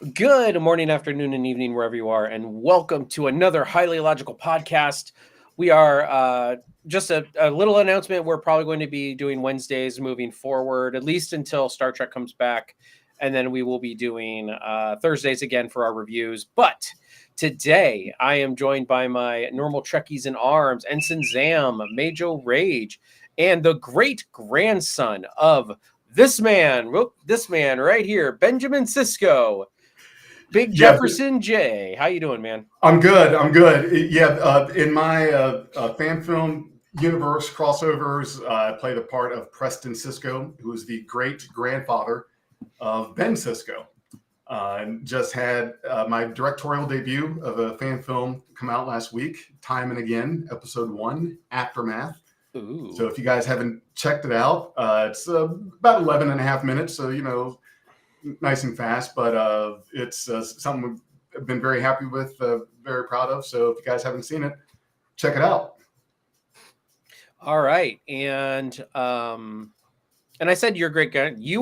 Good morning, afternoon, and evening, wherever you are, and welcome to another highly illogical podcast. We are just a little announcement. We're probably going to be doing Wednesdays moving forward, at least until Star Trek comes back, and then we will be doing Thursdays again for our reviews. But today, I am joined by my normal Trekkies in arms, Ensign Zam, Major Rage, and the great grandson of this man right here, Benjamin Sisko. Big Yeah, Jefferson J. How you doing, man? I'm good. I'm good. Yeah, in my fan film universe crossovers, I play the part of Preston Sisko, who is the great grandfather of Ben Sisko. And just had my directorial debut of a fan film come out last week, Time and Again, episode 1, Aftermath. Ooh. So if you guys haven't checked it out, it's about 11 and a half minutes. So, nice and fast, but it's something we've been very happy with, very proud of. So if you guys haven't seen it, check it out. All right, and I said you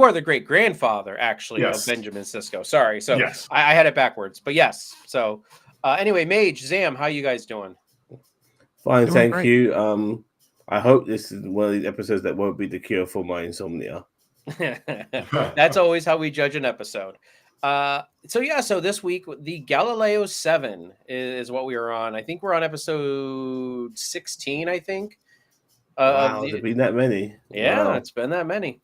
are the great grandfather, actually, Yes. of Benjamin Sisko. Sorry, so Yes. I had it backwards, but yes. So anyway, Mage, Zam, how you guys doing? Fine, Doing thank great. you. I hope this is one of these episodes that won't be the cure for my insomnia. That's always how we judge an episode. So this week the Galileo 7 is what we are on. I think we're on episode 16, I think. Wow, there's been that many. Yeah, Wow. It's been that many.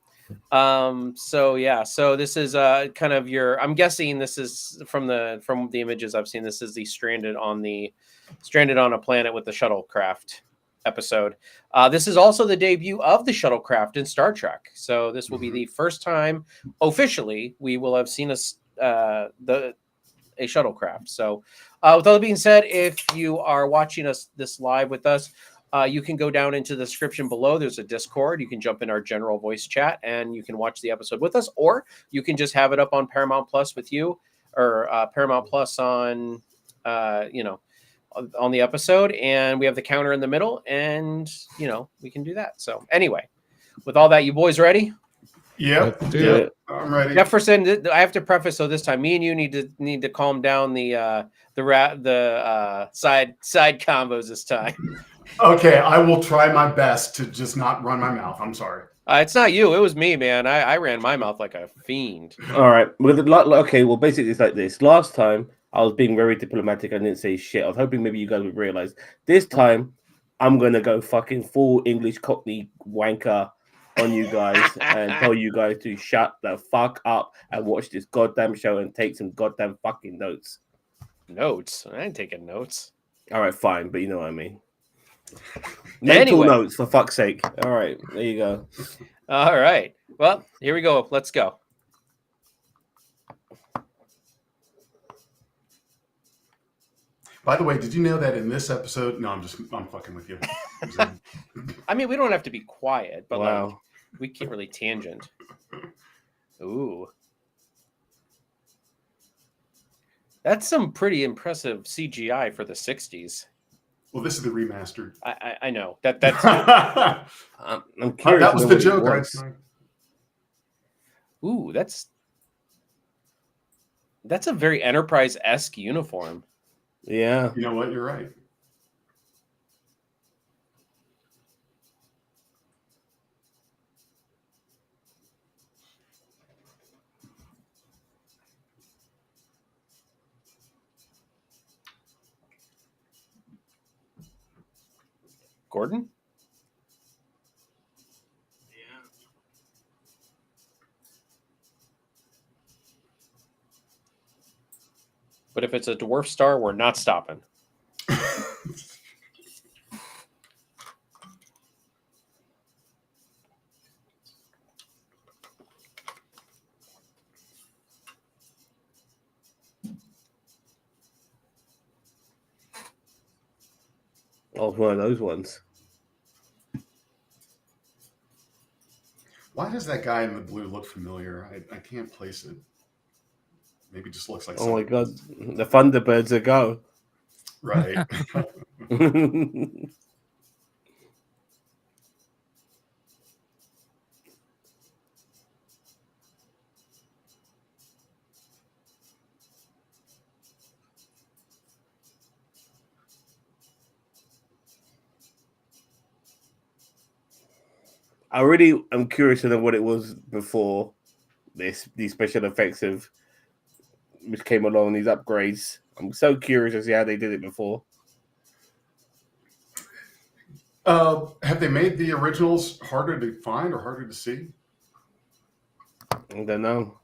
So this is kind of I'm guessing this is from the images I've seen, this is the stranded on a planet with the shuttlecraft episode. This is also the debut of the shuttlecraft in Star Trek. So this will be the first time officially we will have seen a shuttlecraft. So with all that being said, if you are watching this live with us, you can go down into the description below. There's a Discord. You can jump in our general voice chat and you can watch the episode with us, or you can just have it up on Paramount Plus with you, or Paramount Plus on, on the episode. And we have the counter in the middle, and, we can do that. So anyway, with all that, you boys ready? Yep. Let's do it. I'm ready. Jefferson, I have to preface. So this time, me and you need to calm down the side combos this time. Okay, I will try my best to just not run my mouth. I'm sorry. It's not you. It was me, man. I ran my mouth like a fiend. All right. Okay, well, basically, it's like this. Last time, I was being very diplomatic. I didn't say shit. I was hoping maybe you guys would realize. This time, I'm going to go fucking full English Cockney wanker on you guys and tell you guys to shut the fuck up and watch this goddamn show and take some goddamn fucking notes. Notes? I ain't taking notes. All right, fine, but you know what I mean. Anyway. Mental notes, for fuck's sake. All right, there you go. All right. Well, here we go. Let's go. By the way, did you know that in this episode? No, I'm fucking with you. I mean, we don't have to be quiet, but Wow. like, we can't really tangent. Ooh. That's some pretty impressive CGI for the 60s. Well, this is the remastered. I know. That's I'm curious. That was the joke. Ooh, that's a very Enterprise-esque uniform. Yeah. You know what? You're right. Gordon? Yeah. But if it's a dwarf star, we're not stopping. Oh, one of those ones. Why does that guy in the blue look familiar? I can't place it. Maybe it just looks like. Oh my god, the Thunderbirds are go. Right. I really am curious to know what it was before these special effects which came along, these upgrades. I'm so curious to see how they did it before. Have they made the originals harder to find or harder to see? I don't know.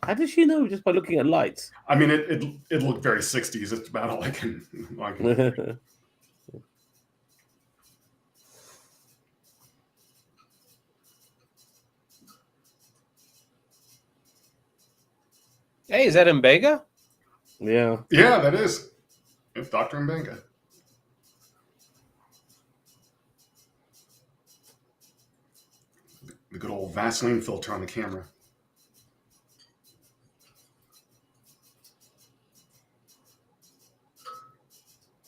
How does she know just by looking at lights? I mean, it looked very 60s. It's about all I can. Hey, is that Mbega? Yeah. Yeah, that is. It's Dr. Mbenga. The good old Vaseline filter on the camera.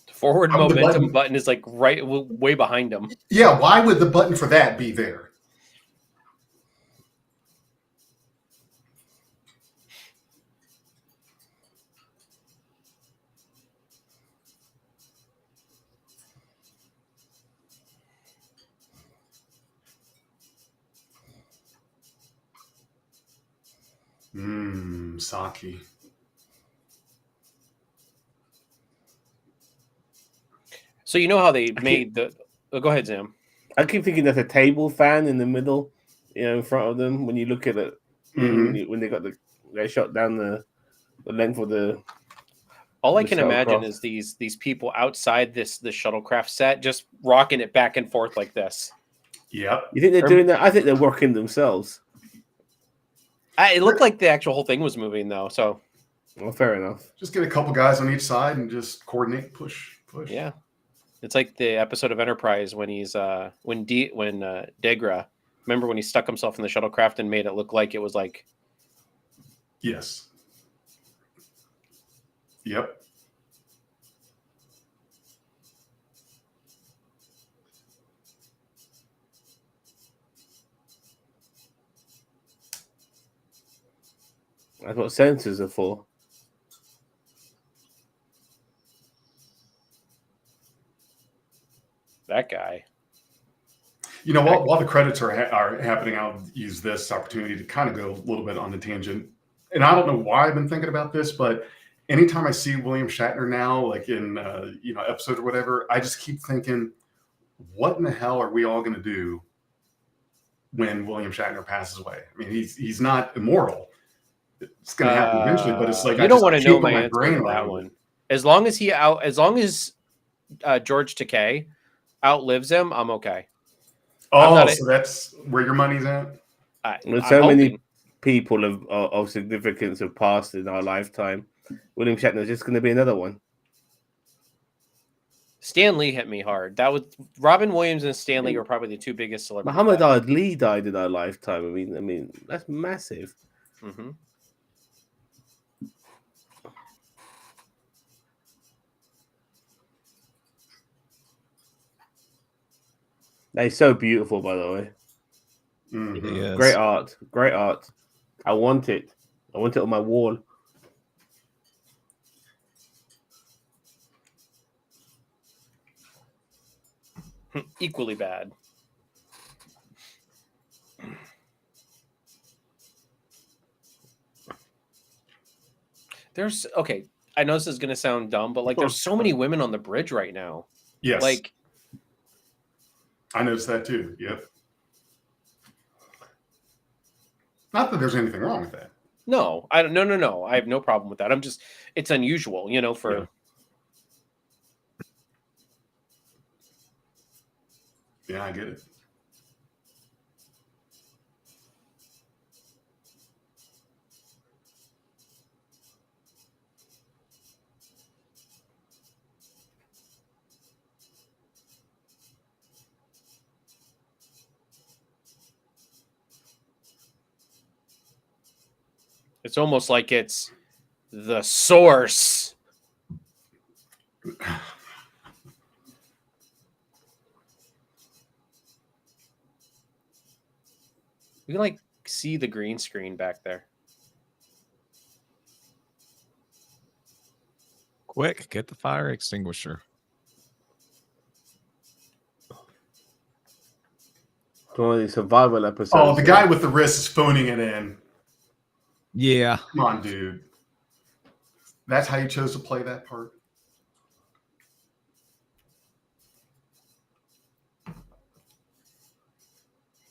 The forward Oh, the momentum button. button is like way behind him. Yeah, why would the button for that be there? Sake. So you know how they made the. Oh, go ahead, Sam. I keep thinking there's a table fan in the middle, in front of them when you look at it. When they got they shot down the length of the. All I the can imagine shuttlecraft. is these people outside the shuttlecraft set just rocking it back and forth like this. Yep. You think they're doing that? I think they're working themselves. It looked like the actual whole thing was moving though. So, well, fair enough. Just get a couple guys on each side and just coordinate, push. Yeah, it's like the episode of Enterprise when he's when Degra, remember when he stuck himself in the shuttlecraft and made it look like it was like. Yes. Yep. That's what sensors are for. That guy. You know, while the credits are happening, I'll use this opportunity to kind of go a little bit on the tangent. And I don't know why I've been thinking about this, but anytime I see William Shatner now, like in episode or whatever, I just keep thinking, what in the hell are we all going to do when William Shatner passes away? I mean, he's not immortal. It's going to happen eventually, but it's like you don't want to know my answer to that one. As long as George Takei outlives him, I'm okay. So that's where your money's at. Many people of significance have passed in our lifetime. William Shatner is just going to be another one. Stan Lee hit me hard. That was Robin Williams and Stan Lee were probably the two biggest celebrities. Muhammad Ali died in our lifetime. I mean that's massive. Mm-hmm. They're so beautiful, by the way. Mm-hmm. Yes. Great art. I want it on my wall. Equally bad. I know this is going to sound dumb, but like there's so many women on the bridge right now. Yes. Like I noticed that too. Yep. Not that there's anything wrong with that. No, I don't. No. I have no problem with that. It's unusual, for. Yeah. Yeah, I get it. It's almost like it's the source. You can see the green screen back there. Quick, get the fire extinguisher. One of the survival episodes. Oh, the guy with the wrist is phoning it in. Yeah. Come on, dude. That's how you chose to play that part?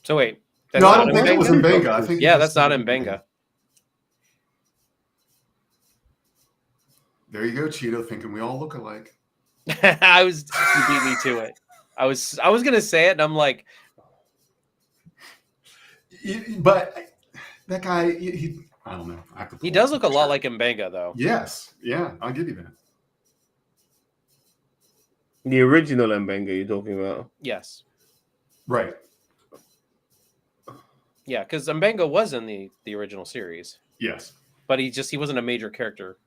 So wait, that's No, I not don't think it was Mbenga? Mbenga. I think Yeah, it's that's just not Mbenga. There you go, Cheeto, thinking we all look alike. You beat me to it. I was gonna say it, and I'm like, But that guy, I don't know. I have to he pull does up look a the lot picture. like Mbenga, though. Yes, yeah, I'll give you that. The original Mbenga you're talking about. Yes. Right. Yeah, because Mbenga was in the original series, Yes. but he wasn't a major character.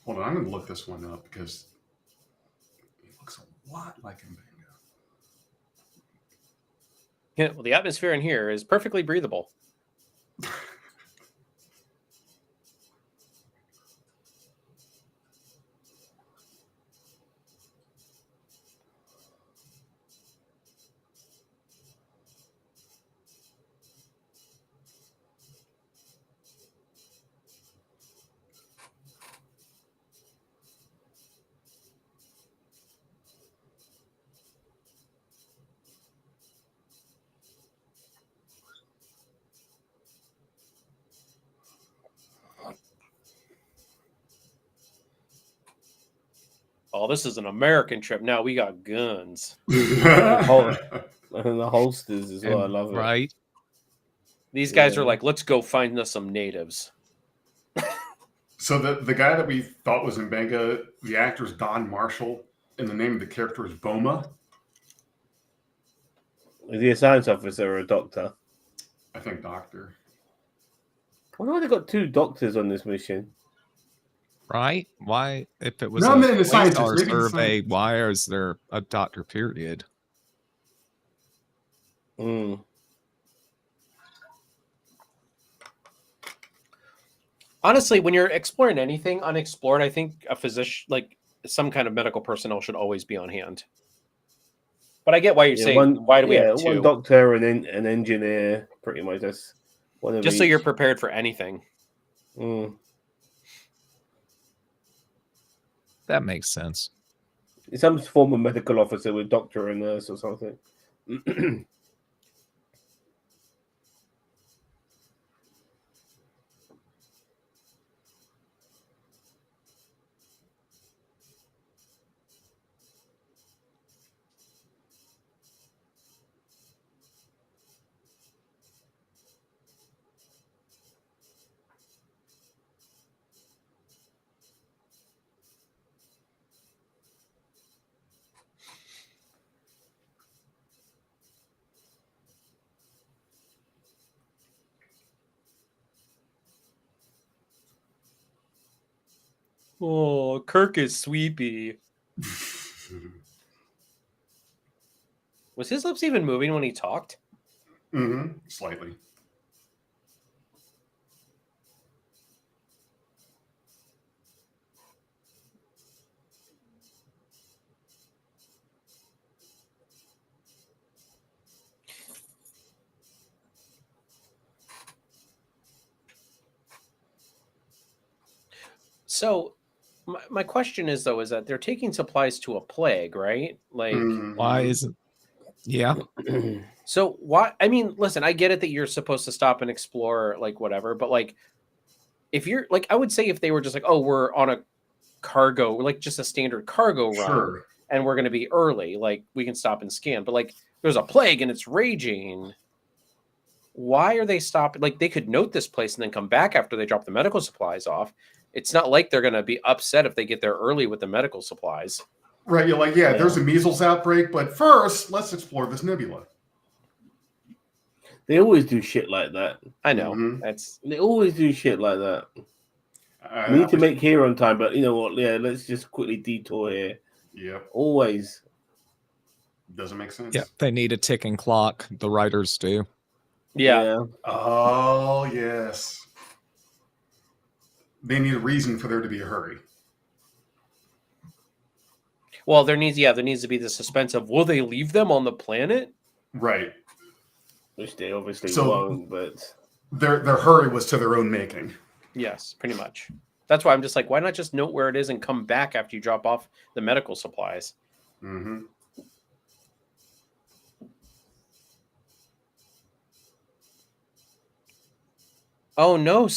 Hold on, I'm going to look this one up because he looks a lot like Mbenga. Yeah, well, the atmosphere in here is perfectly breathable. Oh, this is an American trip. Now we got guns. And the holsters as well. I love it. Right. These guys Yeah. are like, let's go find us some natives. So the guy that we thought was Mbenga, the actor is Don Marshall, and the name of the character is Boma. Is he a science officer or a doctor? I think doctor. I wonder why they got two doctors on this mission. Right. Why, if it was No, a man, the scientist, Waystar maybe the survey, scientist. why is there a doctor period? Mm. Honestly, when you're exploring anything unexplored, I think a physician, like some kind of medical personnel, should always be on hand. But I get why you're saying, why do we have two? One doctor and an engineer, pretty much. That's one of Just each. so you're prepared for anything. Mm. That makes sense. Some form of medical officer with doctor and nurse or something. Oh, Kirk is sweepy. Was his lips even moving when he talked? Mm-hmm. Slightly. So, my question is, though, is that they're taking supplies to a plague, right? Like, Mhm. Why isn't? Yeah. so why? I mean, listen, I get it that you're supposed to stop and explore, like, whatever, but like, if you're like, I would say if they were just like, oh, we're on a cargo, like just a standard cargo run, Sure. and we're going to be early, like, we can stop and scan. But like, there's a plague and it's raging. Why are they stopping? Like, they could note this place and then come back after they drop the medical supplies off. It's not like they're going to be upset if they get there early with the medical supplies. Right. You're like, yeah, there's a measles outbreak, but first, let's explore this nebula. They always do shit like that. I know. Mhm. They always do shit like that. We need to make here on time, but you know what? Yeah, let's just quickly detour here. Yep. Always. Doesn't make sense. Yeah. They need a ticking clock. The writers do. Yeah. Oh, yes. They need a reason for there to be a hurry. Well, there needs to be the suspense of, will they leave them on the planet? Right. Which they obviously So won't, but their hurry was to their own making. Yes, pretty much. That's why I'm just like, why not just note where it is and come back after you drop off the medical supplies? Mm-hmm. Oh no,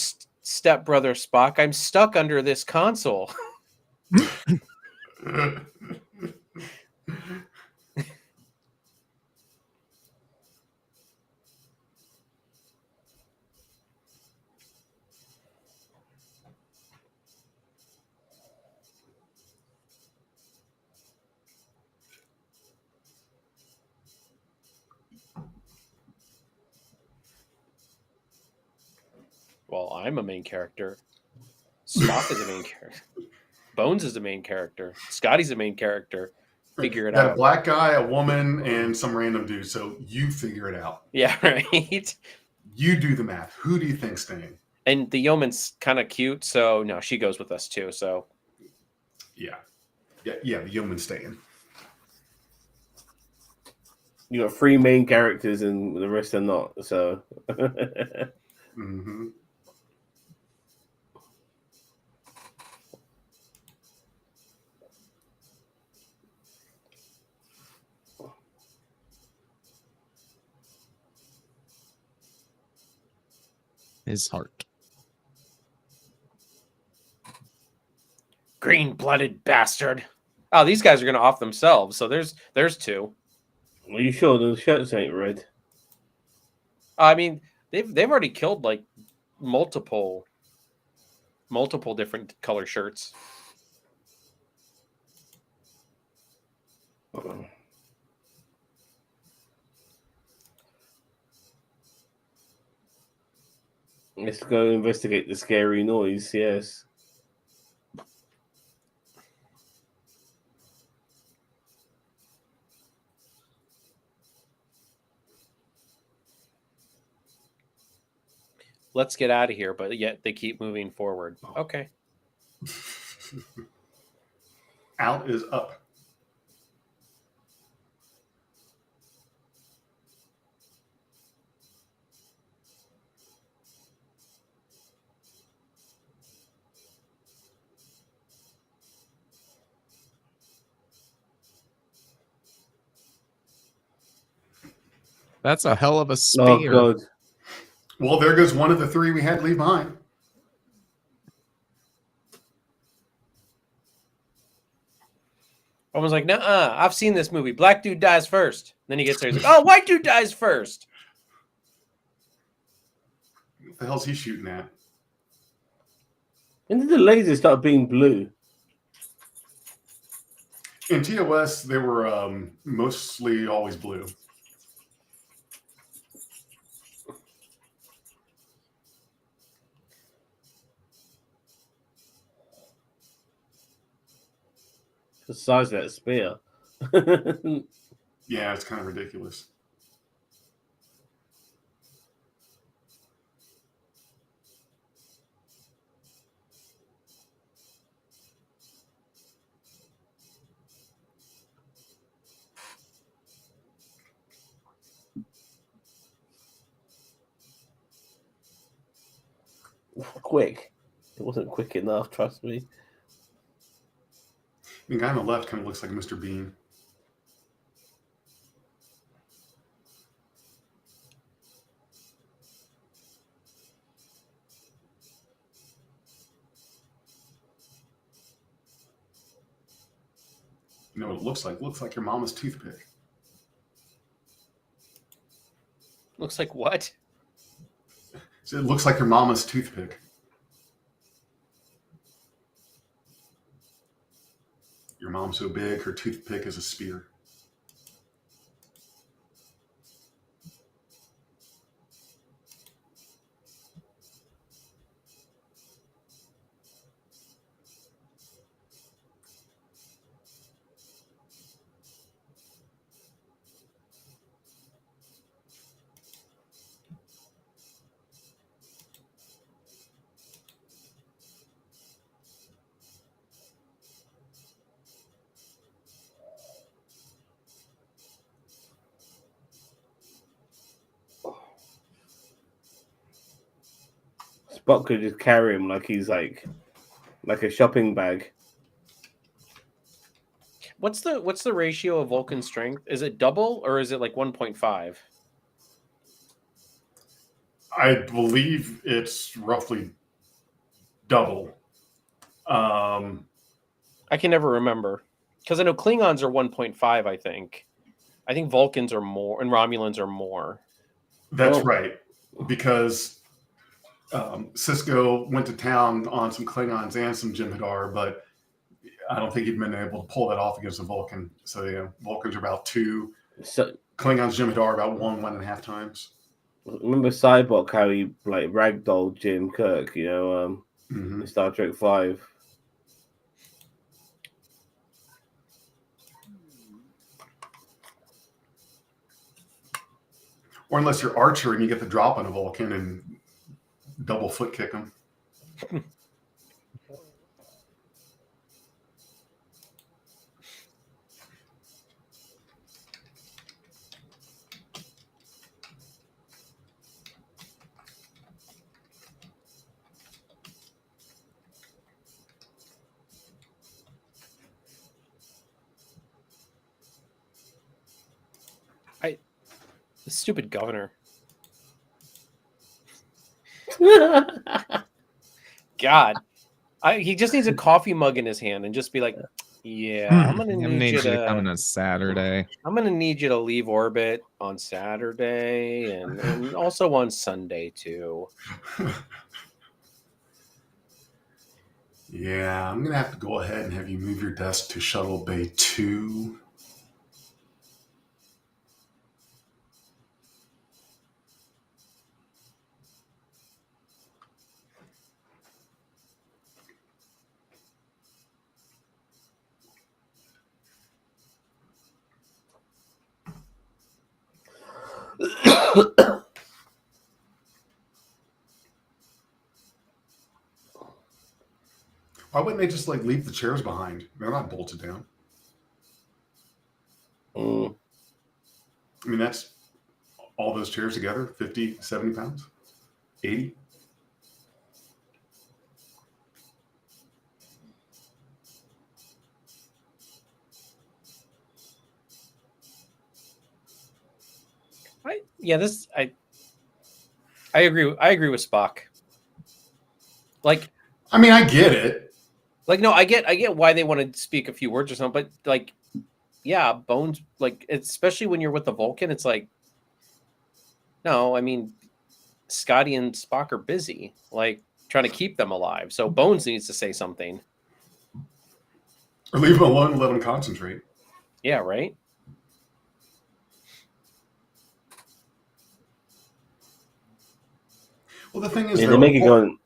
stepbrother Spock, I'm stuck under this console. Well, I'm a main character. Spock is a main character. Bones is the main character. Scotty's the main character. Figure it Got a out. black guy, a woman, and some random dude. So you figure it out. Yeah, right. You do the math. Who do you think's staying? And the yeoman's kind of cute, so no, she goes with us too. So Yeah. The yeoman's staying. you got 3 main characters and the rest are not. So Mm-hmm. His heart. green-blooded bastard. Oh, these guys are gonna off themselves. So there's 2. are you sure the shirts ain't red? I mean, they've already killed like multiple different color shirts. Let's go investigate the scary noise. Yes. Let's get out of here, but yet they keep moving forward. Okay. Out is up. That's a hell of a Oh spear. God. Well, there goes one of the 3 we had to leave behind. I was like, "Nuh-uh, I've seen this movie. Black dude dies first." Then he gets there, he's like, "Oh, white dude dies first." What the hell's he shooting at? When did the lasers start being blue? In TOS, they were mostly always blue. The size of that spear. Yeah, it's kind of ridiculous. Quick. It wasn't quick enough, trust me. The guy on the left kind of looks like Mr. Bean. You know what it looks like? It looks like your mama's toothpick. Looks like what? So it looks like your mama's toothpick. Your mom's so big, her toothpick is a spear. Spock could just carry him like he's like a shopping bag. What's the ratio of Vulcan strength? Is it double or is it like 1.5? I believe it's roughly double. I can never remember because I know Klingons are 1.5. I think Vulcans are more and Romulans are more. That's right, because Cisco went to town on some Klingons and some Jem'Hadar, but I don't think he'd been able to pull that off against a Vulcan. So yeah, Vulcans are about 2. So Klingons, Jem'Hadar about 1.5 times. remember Cyborg how he like ragdolled Jim Kirk, in Star Trek 5. Or unless you're Archer and you get the drop on a Vulcan and double foot kick him. The stupid governor. God, he just needs a coffee mug in his hand and just be like, "Yeah, I'm gonna need you to come on a Saturday. I'm gonna need you to leave orbit on Saturday and also on Sunday too." Yeah, I'm going to have to go ahead and have you move your desk to Shuttle Bay 2. Why wouldn't they just like leave the chairs behind? They're not bolted down. I mean, that's all those chairs together, 50, 70 pounds, 80. I agree. I agree with Spock. Like, I mean, I get it. like no, I get why they want to speak a few words or something, but like, yeah, Bones, like, especially when you're with the Vulcan, it's like, no, I mean, Scotty and Spock are busy, like, trying to keep them alive. So Bones needs to say something. Or leave them alone and let them concentrate. Yeah, right? Well, the thing is, they make it going.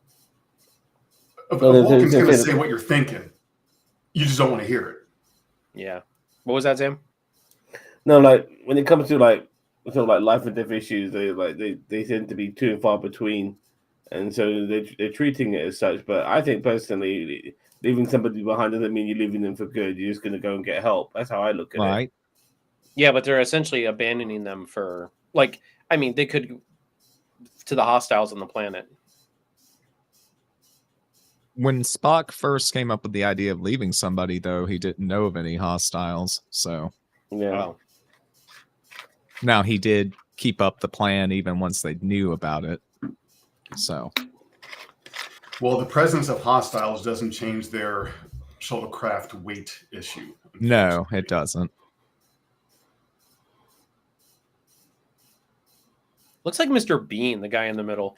A Vulcan's going to say what you're thinking. You just don't want to hear it. Yeah. What was that, Sam? No, like when it comes to like sort of like life and death issues, they tend to be few and far between, and so they're treating it as such. But I think personally, leaving somebody behind doesn't mean you're leaving them for good. You're just going to go and get help. That's how I look at it. Yeah, but they're essentially abandoning them for, like, I mean, they could to the hostiles on the planet. When Spock first came up with the idea of leaving somebody, though, he didn't know of any hostiles. So, yeah. Oh. Now he did keep up the plan even once they knew about it. So, well, the presence of hostiles doesn't change their shuttlecraft weight issue. No, it doesn't. Looks like Mr. Bean, the guy in the middle.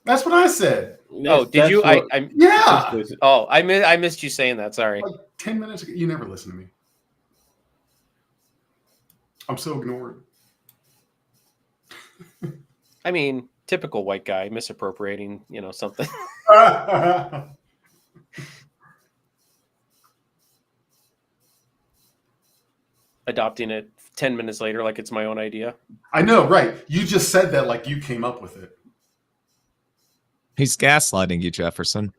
That's what I said. Oh, did you? Yeah. Oh, I missed you saying that. Sorry. Like 10 minutes ago. You never listen to me. I'm so ignored. I mean, typical white guy misappropriating, something. Adopting it 10 minutes later like it's my own idea. I know, right? You just said that like you came up with it. He's gaslighting you, Jefferson.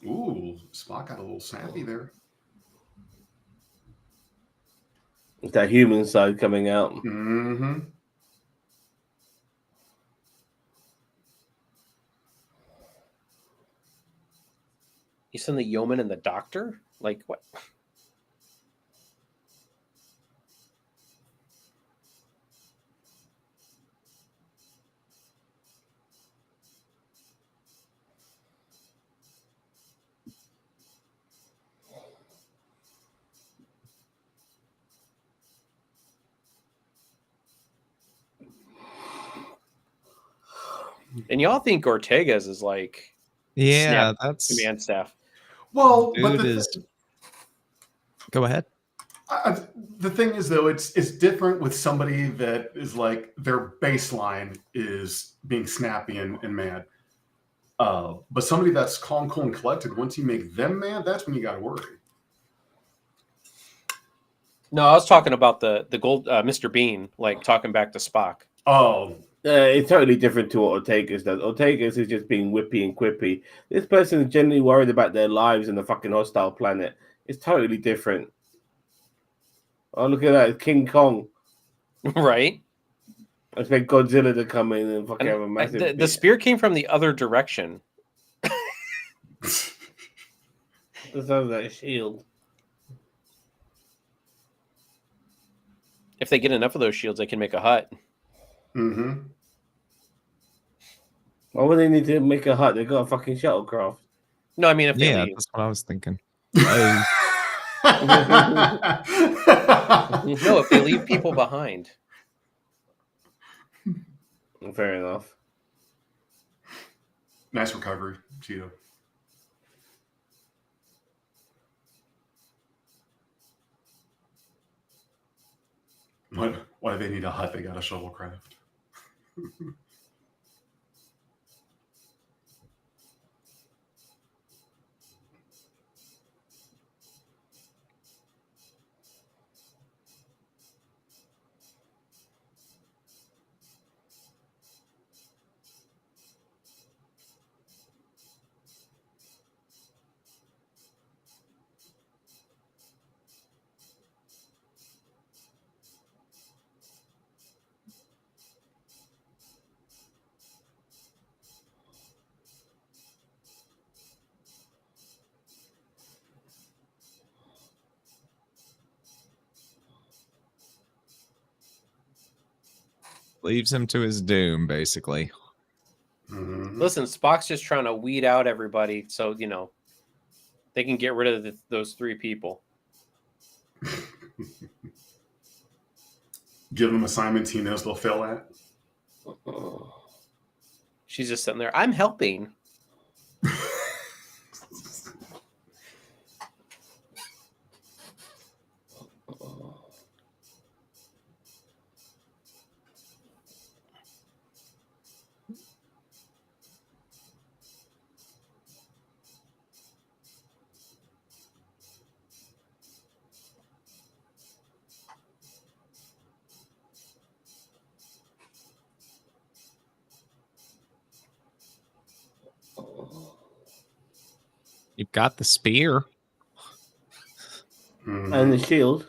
Ooh, Spock got a little snappy there. That human side coming out. Mm-hmm. You send the yeoman and the doctor? Like what? And y'all think Ortega's is like Yeah, snap that's command staff. Well, but dude is. Go ahead. the thing is, though, it's different with somebody that is like their baseline is being snappy and mad. But somebody that's calm, cool, and collected, once you make them mad, that's when you got to worry. No, I was talking about the gold Mr. Bean, like talking back to Spock. Oh, It's totally different to what Ortega's does. Ortega's is just being whippy and quippy. This person is genuinely worried about their lives and the fucking hostile planet. It's totally different. Oh, look at that. It's King Kong. Right? I expect Godzilla to come in and fucking have a And massive... the spear came from the other direction. This has that shield. If they get enough of those shields, they can make a hut. mm-hmm. Why would they need to make a hut? They got a fucking shuttlecraft. No, I mean if they Yeah, leave. that's what I was thinking. No, if they leave people behind. Fair enough. Nice recovery, Cheeto. Why do they need a hut? They got a shuttlecraft. Leaves him to his doom, basically. Mm-hmm. Listen, Spock's just trying to weed out everybody so, they can get rid of those three people. Give them assignments he knows they'll fail at. She's just sitting there. I'm helping. You've got the spear. Mm-hmm. And the shield.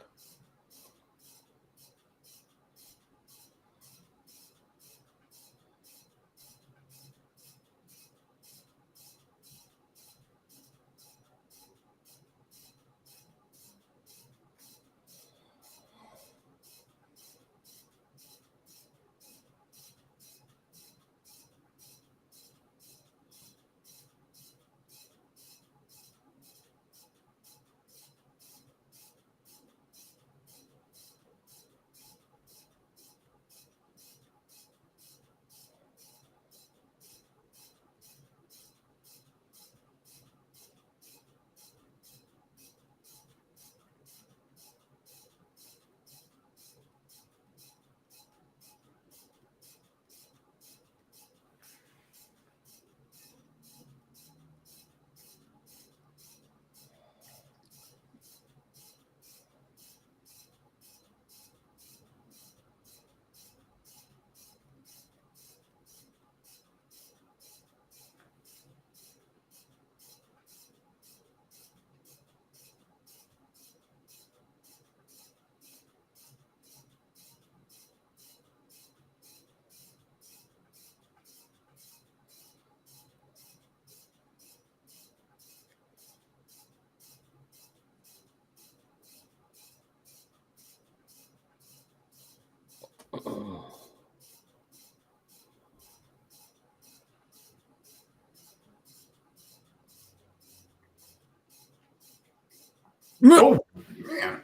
Oh man,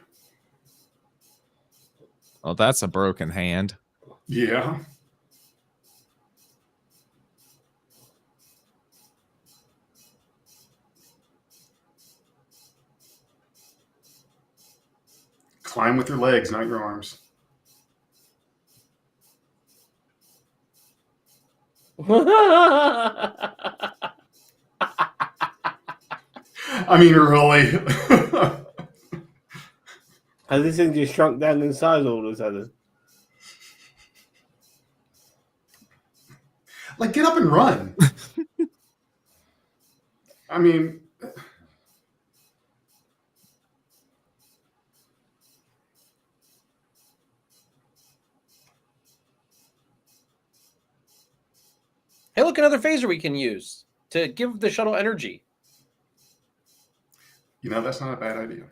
Oh, that's a broken hand. yeah. Climb with your legs, not your arms. I mean, really. Has this thing just shrunk down in size all of a sudden? Like, get up and run. I mean, Hey, look, another phaser we can use to give the shuttle energy. you know, that's not a bad idea.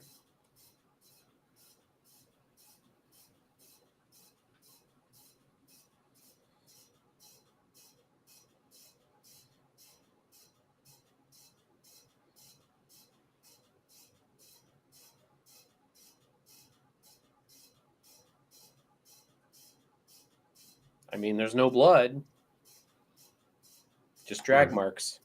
I mean, there's no blood, just drag Right. marks.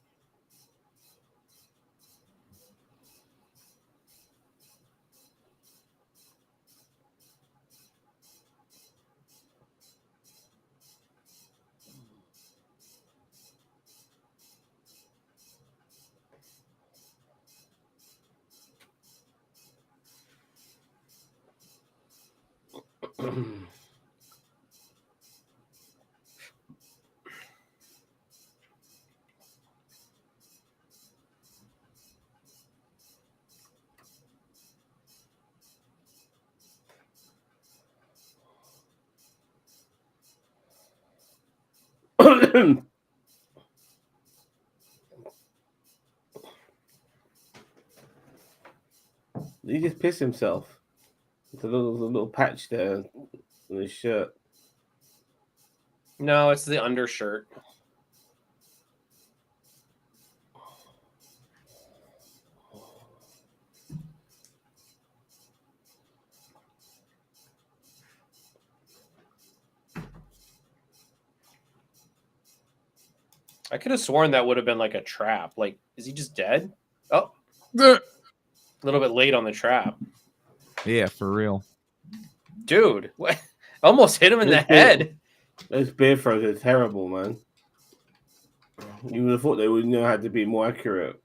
He just pissed himself. There's a little patch there on his shirt. No, it's the undershirt. I could have sworn that would have been like a trap. Like, is he just dead? Oh, a little bit late on the trap. Yeah, for real. Dude, what? Almost hit him in the This beer- head. Those beer throws are terrible, man. You would have thought they would know how to be more accurate.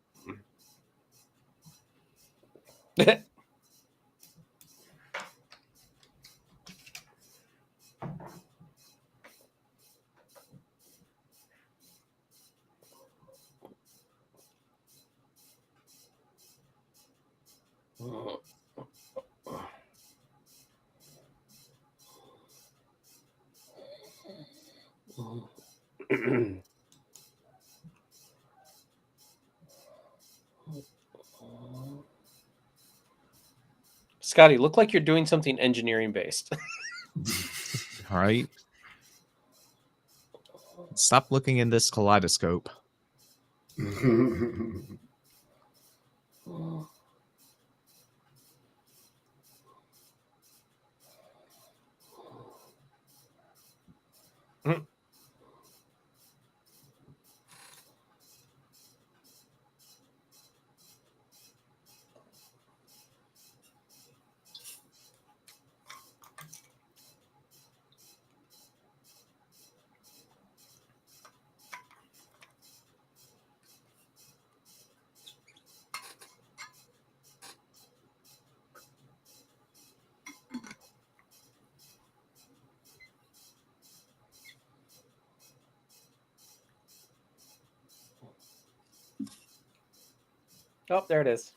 Scotty, look like you're doing something engineering based. All right. Stop looking in this kaleidoscope. Oh, there it is.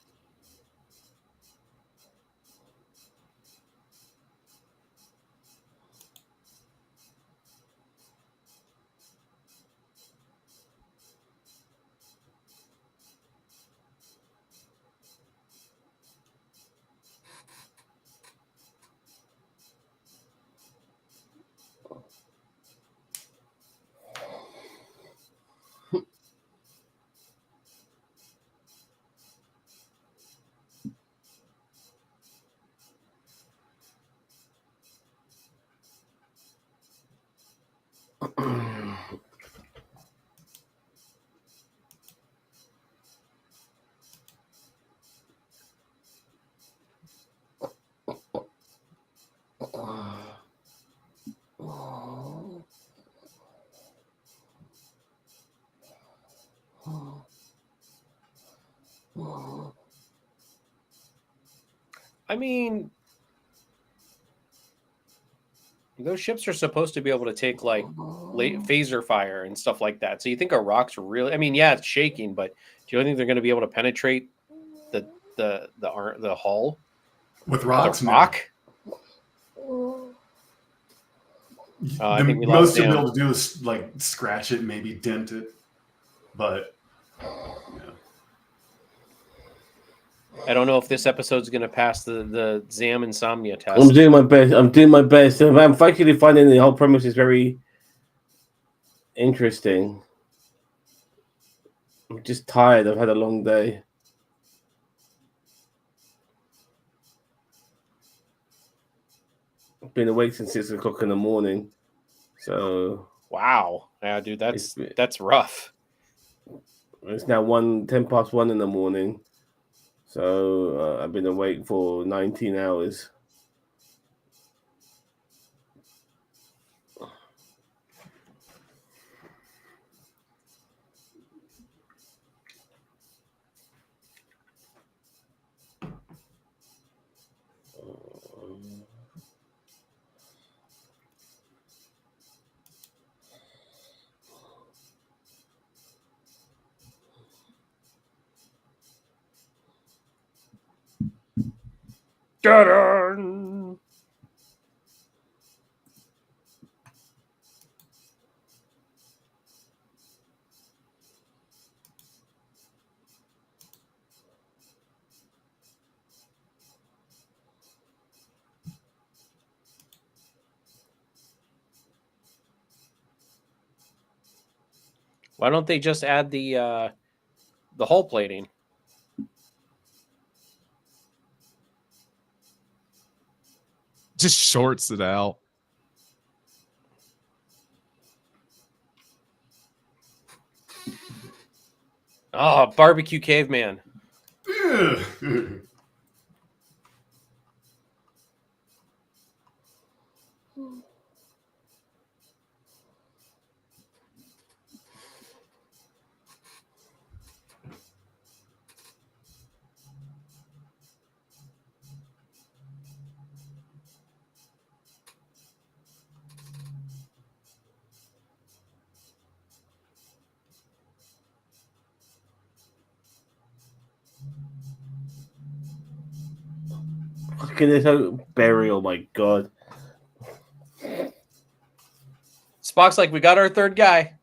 I mean, those ships are supposed to be able to take like phaser fire and stuff like that. So you think a rock's really? I mean, yeah, it's shaking, but do you think they're going to be able to penetrate the hull With with rocks, a no. rock? I think we The lost most you'll be Sam. able to do is like scratch it, maybe dent it, but I don't know if this episode's going to pass the Zam insomnia test. I'm doing my best. I'm actually finding the whole premise is very interesting. I'm just tired. I've had a long day. I've been awake since 6 o'clock in the morning. So Wow, yeah, dude, that's rough. it's now 10 past 1 in the morning. So I've been awake for 19 hours. Ta-da! Why don't they just add the hull plating? Just shorts it out. Oh, barbecue caveman. Fucking this burial, my god. Spock's like, we got our third guy.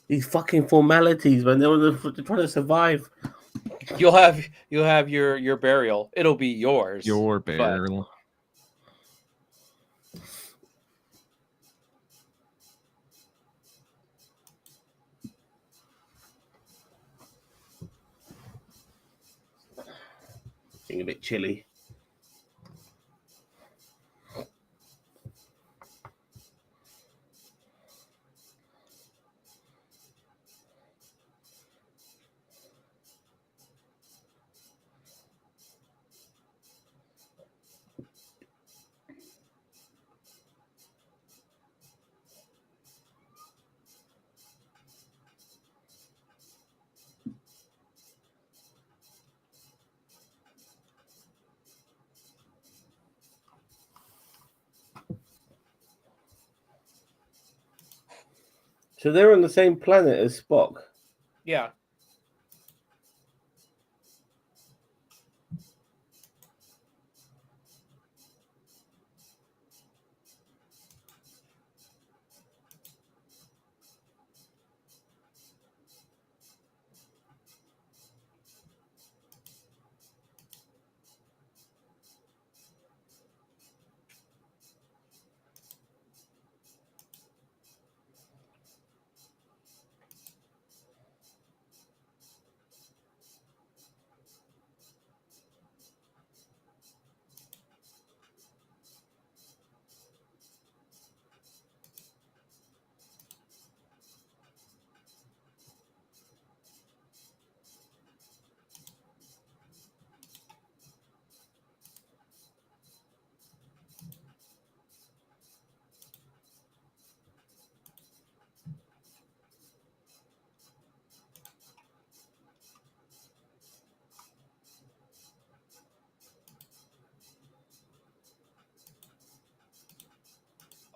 These fucking formalities, man. They're trying to survive. You'll have your burial. It'll be yours. Your but- barrel. Getting a bit chilly. So they're on the same planet as Spock. Yeah.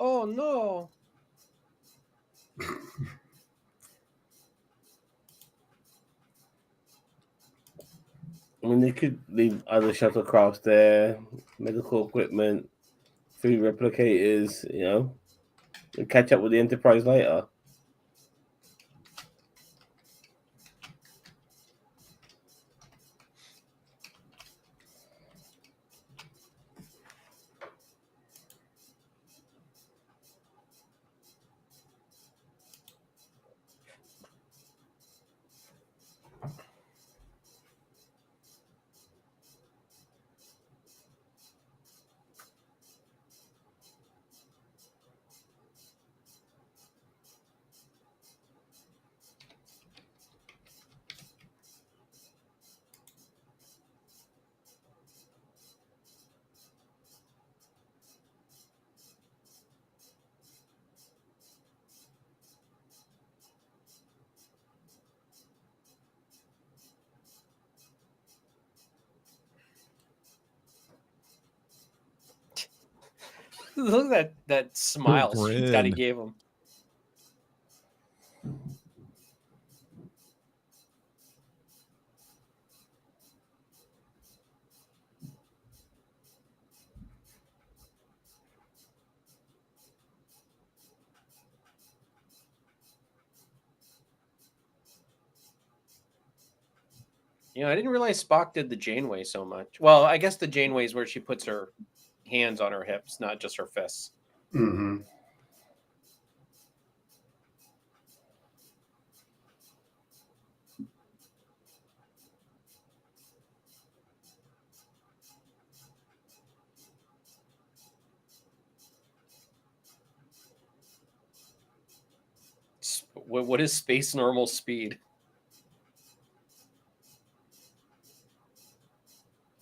Oh no! I mean, they could leave other shuttlecrafts there, medical equipment, food replicators, and catch up with the Enterprise later. Look at that smile Scotty grin. gave him. I didn't realize Spock did the Janeway so much. Well, I guess the Janeway is where she puts her hands on her hips, not just her fists. Mm-hmm. What is space normal speed?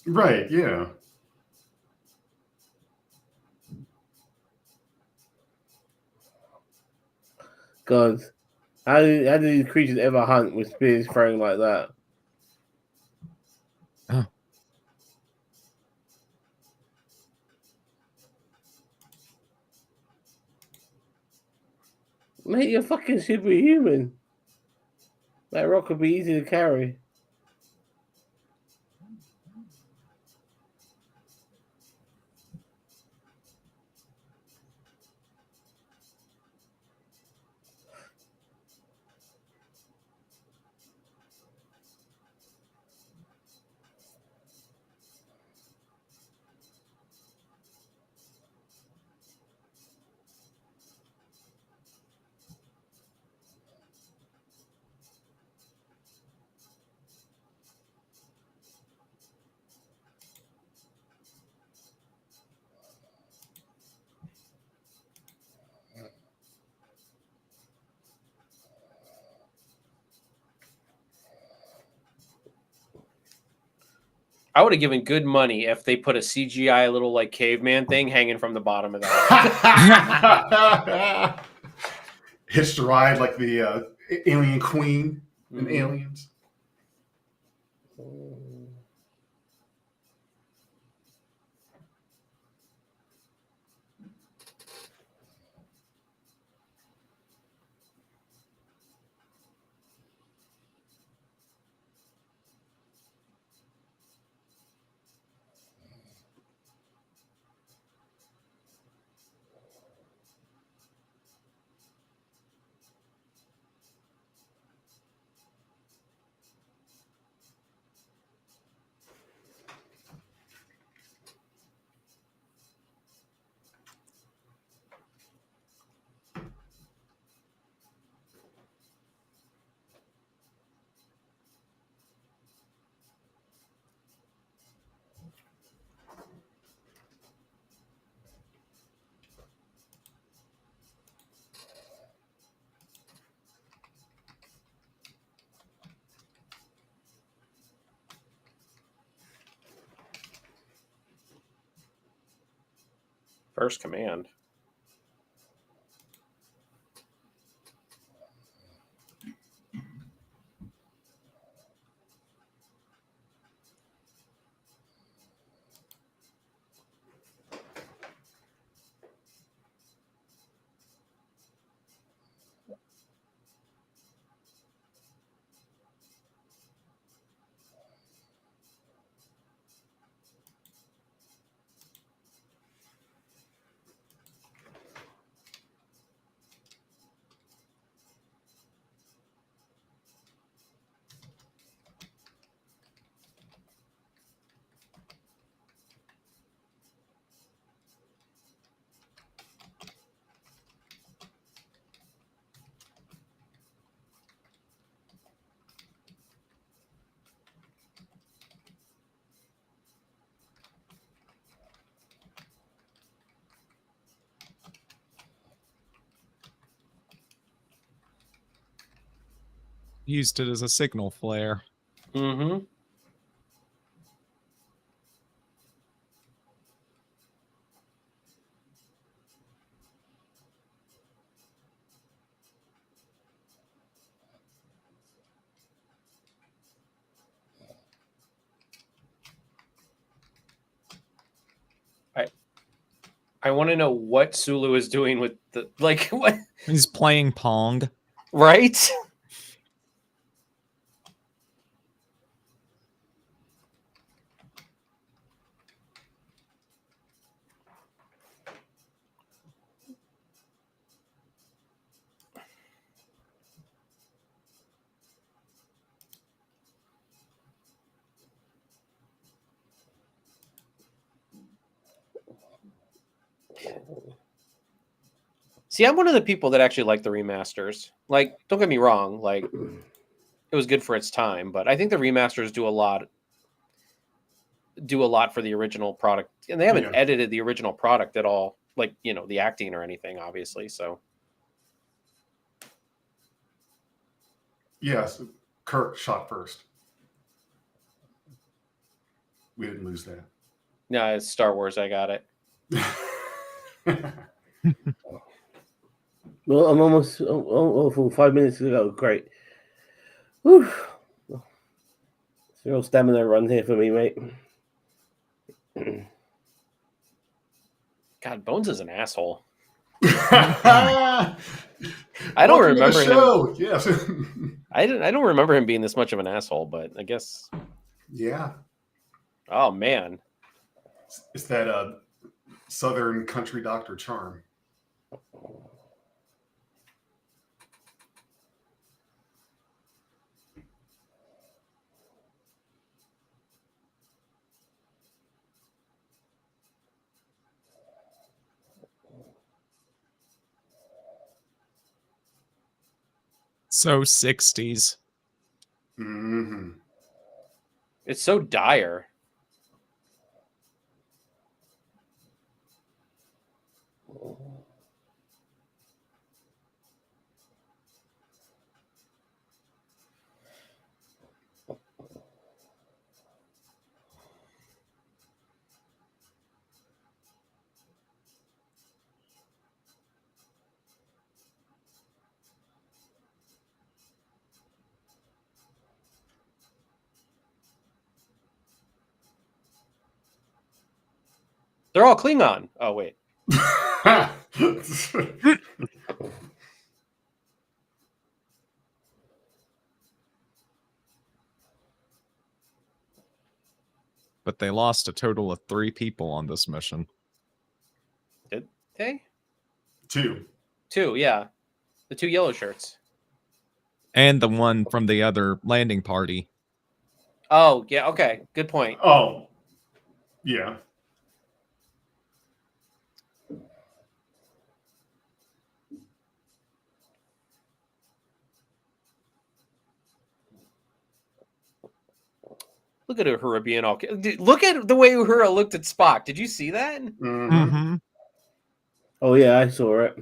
Right. Yeah. God, how do these creatures ever hunt with spears throwing like that? Oh. Mate, you're fucking superhuman. That rock would be easy to carry. I would have given good money if they put a CGI little like caveman thing hanging from the bottom of that. Hitched a ride like the alien queen in Mhm. Aliens. First command. Used it as a signal flare. Mm-hmm. I want to know what Sulu is doing with the what, He's playing Pong. right? See, I'm one of the people that actually like the remasters. Like, don't get me wrong, like it was good for its time, but I think the remasters do a lot for the original product. And they haven't Yeah. edited the original product at all, like, the acting or anything, obviously. So Yes, Kirk shot first. We didn't lose no, it's Star Wars, I got it. that. Well, I'm almost 5 minutes to go. Great. Whew. It's a real stamina run here for me, mate. God, Bones is an asshole. I I don't remember the him. show. Yes. I don't remember him being this much of an asshole, but I guess. Yeah. Oh man. It's that Southern country doctor charm. So 60s. Mm-hmm. It's so dire. They're all Klingon. Oh wait. But they lost a total of 3 people on this mission. Did they? 2. 2, yeah. The 2 yellow shirts. And the one from the other landing party. Oh, yeah, okay. Good point. Oh, yeah. Look at Uhura being all. Look at the way Uhura looked at Spock. Did you see that? Mm-hmm. Mm-hmm. Oh yeah, I saw it.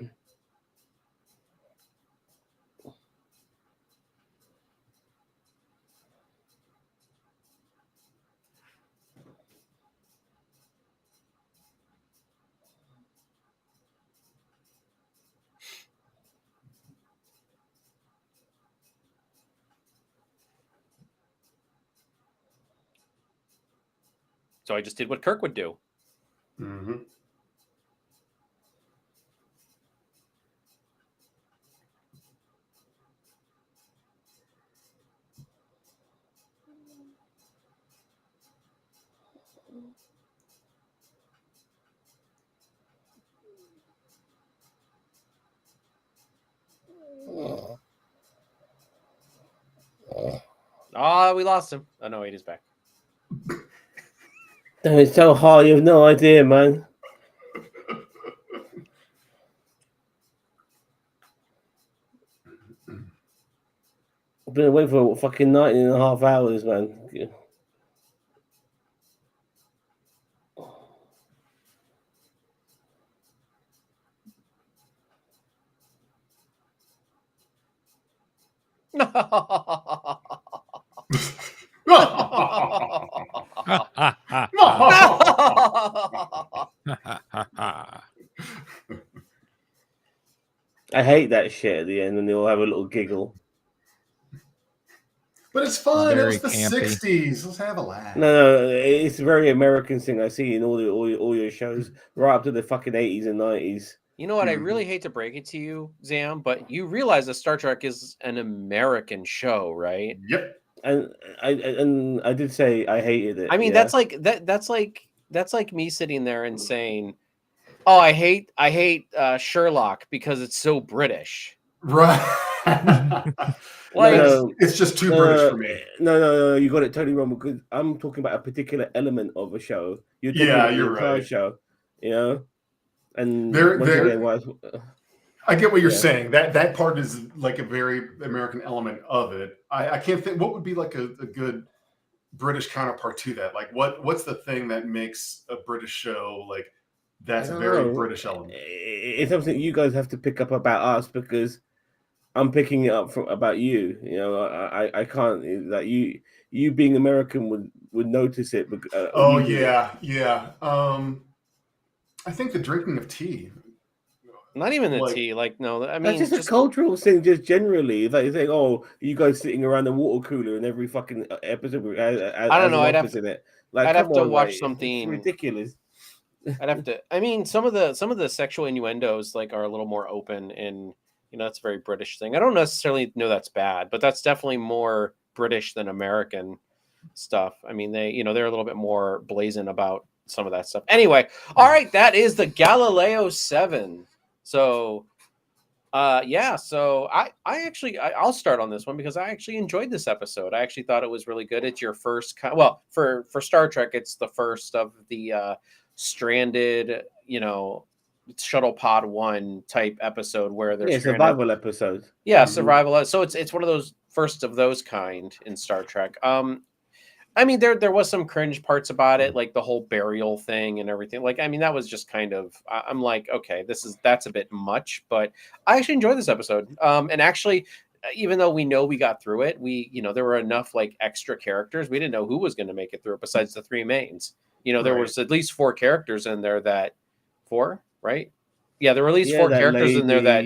So I just did what Kirk would do. Mm-hmm. Ah, we lost him. Oh no, wait, he's back. It's so hard, you have no idea, man. I've been away for fucking 19.5 hours, man. I hate that shit at the end, and they all have a little giggle. But it's fun. It Very was the campy. 60s. Let's have a laugh. No, it's a very American thing I see in all your shows, right up to the fucking 80s and 90s. You know what? I Mhm. really hate to break it to you, Zam, but you realize that Star Trek is an American show, right? Yep. And I did say I hated it. I mean, yeah. that's like me sitting there and saying, "Oh, I hate Sherlock because it's so British." Right. Like, No, it's just too British for me. No, you got it totally wrong because I'm talking about a particular element of a show. You're talking Yeah, about the you're entire right. show, you know. And There- once there- again, I get what you're Yeah. saying. That part is like a very American element of it. I can't think what would be like a good British counterpart to that. Like what's the thing that makes a British show like that's I don't very know. British element? It's something you guys have to pick up about us because I'm picking it up from about you. You know, I can't that you being American would notice it. Oh we wouldn't. yeah. I think the drinking of tea. not even the Like- tea. Like, no, I That's mean, just a cultural thing, just generally. Like you saying, "Oh, you guys sitting around the water cooler in every fucking episode." I don't know. I'd have in it. Like, I'd come have to on, watch like, something. It's ridiculous. I'd have to. I mean, some of the sexual innuendos like are a little more open, and that's a very British thing. I don't necessarily know that's bad, but that's definitely more British than American stuff. I mean, they're a little bit more blazing about some of that stuff. Anyway, all right, that is the Galileo 7. So, yeah. So I'll start on this one because I actually enjoyed this episode. I actually thought it was really good. It's your first, for Star Trek, it's the first of the stranded, shuttle pod 1 type episode where they're stranded. Survival episode. Yeah, Mhm. survival. So it's one of those first of those kind in Star Trek. I mean, there was some cringe parts about it, like the whole burial thing and everything. Like, I mean, that was just kind of. I'm like, okay, that's a bit much, but I actually enjoyed this episode. And actually, even though we know we got through it, there were enough like extra characters. We didn't know who was going to make it through it besides the 3 mains. There Right. was at least 4 characters in there that 4, right? Yeah, there were at least 4 that characters in there that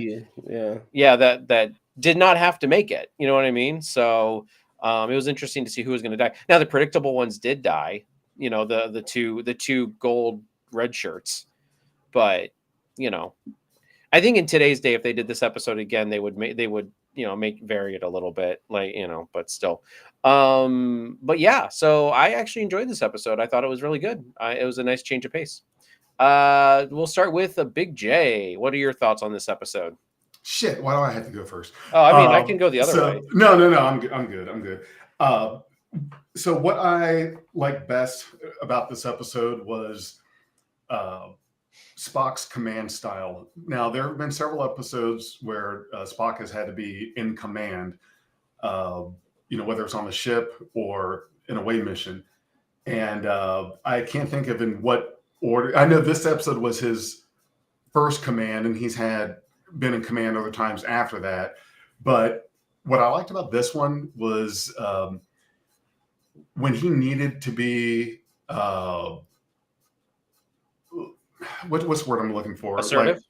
that did not have to make it. You know what I mean? So it was interesting to see who was going to die. Now the predictable ones did die. The two gold red shirts, but I think in today's day, if they did this episode again, they would vary it a little bit, like but still. But yeah, so I actually enjoyed this episode. I thought it was really good. It was a nice change of pace. We'll start with a Big J. What are your thoughts on this episode? Shit, why do I have to go first? Oh, I mean, I can go the other way. No, I'm good. So what I like best about this episode was Spock's command style. Now, there have been several episodes where Spock has had to be in command, whether it's on the ship or in a away mission. And I can't think of in what order. I know this episode was his first command, and he's been in command other times after that. But what I liked about this one was when he needed to be what's the word I'm looking for? Assertive.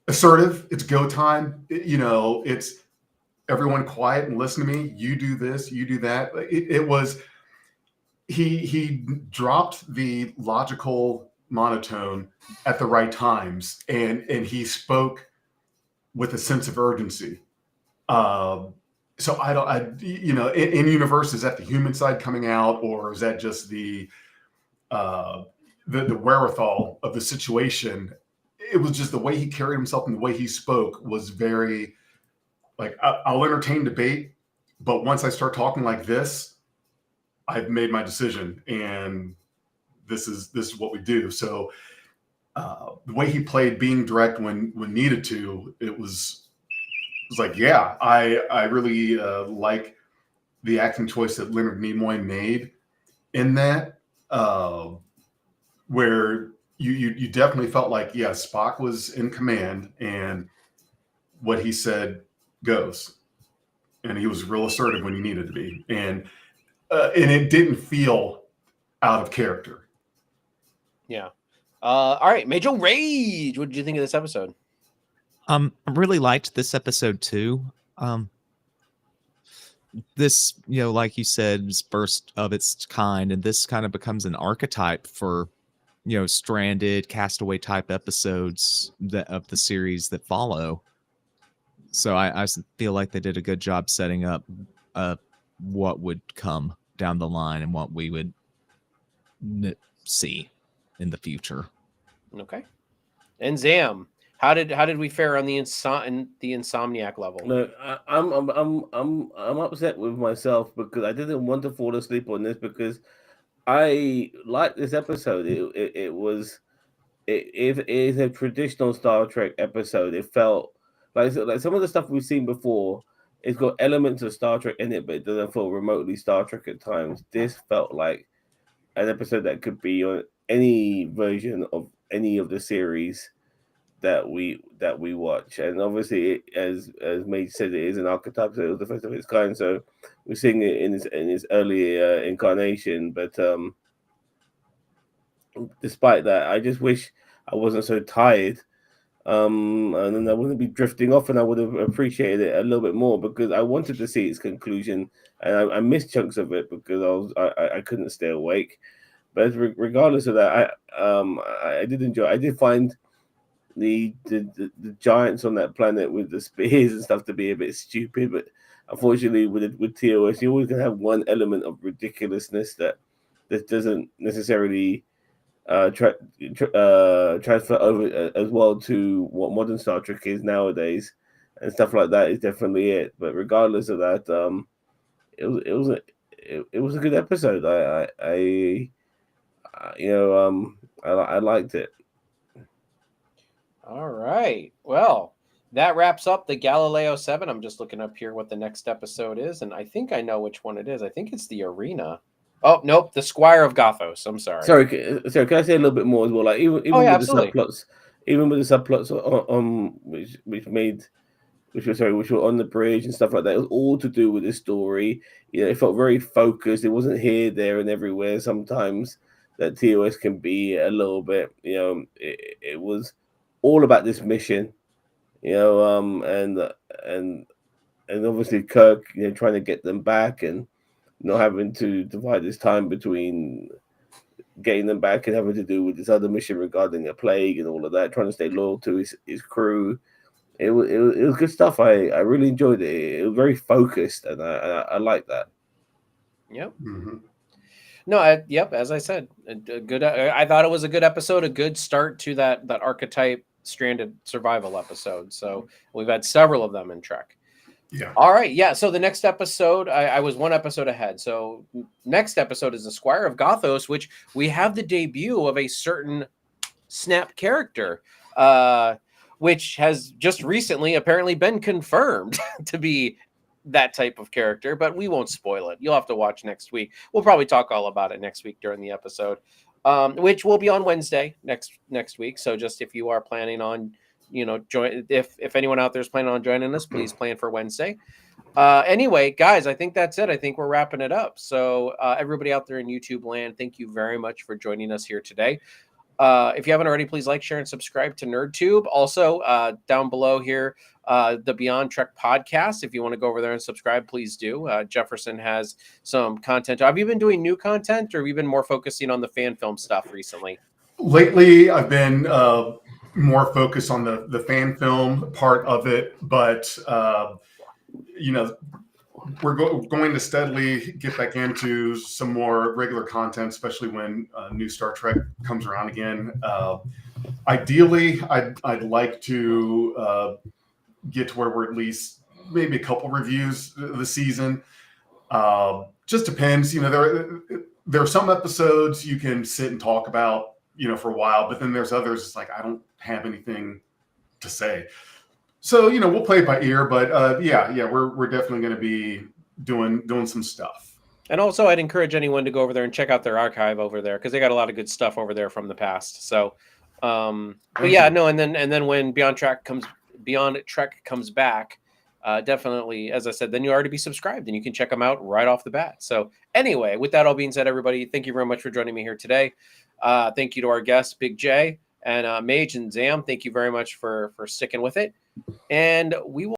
Assertive. It's go time. It's everyone quiet and listen to me. You do this. You do that. It was he dropped the logical monotone at the right times, and he spoke with a sense of urgency. So in universe, is that the human side coming out, or is that just the wherewithal of the situation? It was just the way he carried himself and the way he spoke was very like, I'll entertain debate, but once I start talking like this, I've made my decision, and this is what we do. So the way he played, being direct when needed to, it was like, yeah, I really like the acting choice that Leonard Nimoy made in that, where you definitely felt like, yeah, Spock was in command, and what he said goes. and he was real assertive when he needed to be, and it didn't feel out of character. Yeah. All right, Major Rage. What did you think of this episode? I really liked this episode too. This, like you said, is first of its kind, and this kind of becomes an archetype for, stranded castaway type episodes of the series that follow. So I feel like they did a good job setting up what would come down the line and what we would see in the future. Okay. And Zam, how did we fare on the insomniac level? No, I'm upset with myself because I didn't want to fall asleep on this because I liked this episode. It is a traditional Star Trek episode. It felt like some of the stuff we've seen before. It's got elements of Star Trek in it, but it doesn't feel remotely Star Trek at times. This felt like an episode that could be on any version of any of the series that we watch. And obviously, as Mage said, it is an archetype, so it was the first of its kind. So we're seeing it in its earlier incarnation. But despite that, I just wish I wasn't so tired. And then I wouldn't be drifting off, and I would have appreciated it a little bit more because I wanted to see its conclusion, and I missed chunks of it because I couldn't stay awake. But regardless of that, I did enjoy. I did find the giants on that planet with the spears and stuff to be a bit stupid, but unfortunately with TOS, you always gonna have one element of ridiculousness that doesn't necessarily transfer over as well to what modern Star Trek is nowadays, and stuff like that is definitely it. But regardless of that, it was a good episode. I liked it. All right. Well, that wraps up the Galileo 7. I'm just looking up here what the next episode is, and I think I know which one it is. I think it's the Arena. Oh, nope, the Squire of Gothos. I'm sorry. Sorry, can I say a little bit more as well? Like even with absolutely. the subplots which were on the bridge and stuff like that. It was all to do with the story. It felt very focused. It wasn't here, there, and everywhere. Sometimes that TOS can be a little bit. It was all about this mission. And obviously Kirk, trying to get them back and not having to divide his time between getting them back and having to do with this other mission regarding a plague and all of that, trying to stay loyal to his crew. It was good stuff. I really enjoyed it. It was very focused, and I like that. Yep. Mm-hmm. No, yep. As I said, a good. I thought it was a good episode, a good start to that archetype stranded survival episode. So we've had several of them in Trek. Yeah. All right. Yeah. So the next episode, I was one episode ahead. So next episode is the Squire of Gothos, which we have the debut of a certain Snap character, which has just recently apparently been confirmed to be that type of character, but we won't spoil it. You'll have to watch next week. We'll probably talk all about it next week during the episode, which will be on Wednesday next week. So just if you are planning on, join, if anyone out there is planning on joining us, please plan for Wednesday. Anyway, guys, I think that's it. I think we're wrapping it up. So everybody out there in YouTube land, thank you very much for joining us here today. If you haven't already, please like, share, and subscribe to NerdTube. Also, down below here, the Beyond Trek podcast. If you want to go over there and subscribe, please do. Jefferson has some content. Have you been doing new content, or have you been more focusing on the fan film stuff recently? Lately, I've been more focused on the fan film part of it, but we're going to steadily get back into some more regular content, especially when new Star Trek comes around again. Ideally, I'd like to get to where we're at least maybe a couple reviews this season. Just depends. There are some episodes you can sit and talk about, for a while, but then there's others. It's like I don't have anything to say. So, we'll play it by ear, but we're definitely going to be doing some stuff. And also, I'd encourage anyone to go over there and check out their archive over there, because they got a lot of good stuff over there from the past. So, and then when Beyond Trek comes back, definitely, as I said, then you already be subscribed and you can check them out right off the bat. So anyway, with that all being said, everybody, thank you very much for joining me here today. Thank you to our guests, Big J and Mage and Zam. Thank you very much for sticking with it. And we will